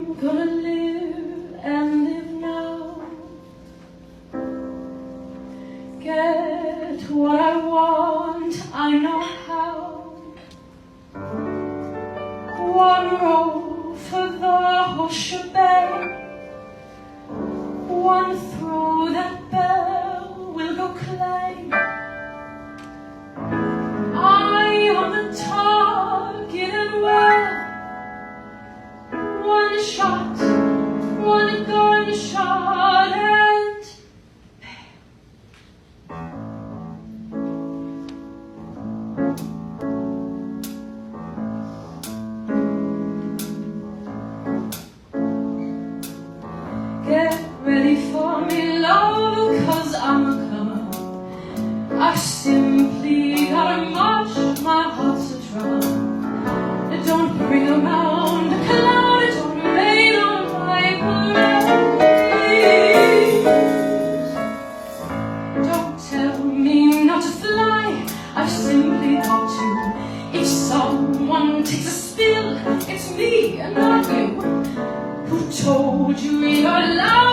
Gonna live and live now. Get what I want, I know how. One roll for the whole shebang. One throw, that bell will go clang. I on the target and well. One shot, one gunshot, and get ready for me, love, 'cause I'm a comer. I simply gotta march, my heart's a drum. Don't bring around a cloud, don't rain on my parade. Don't tell me not to fly, I've simply got to. If someone takes a spill, it's me and not you. Who told you you're allowed?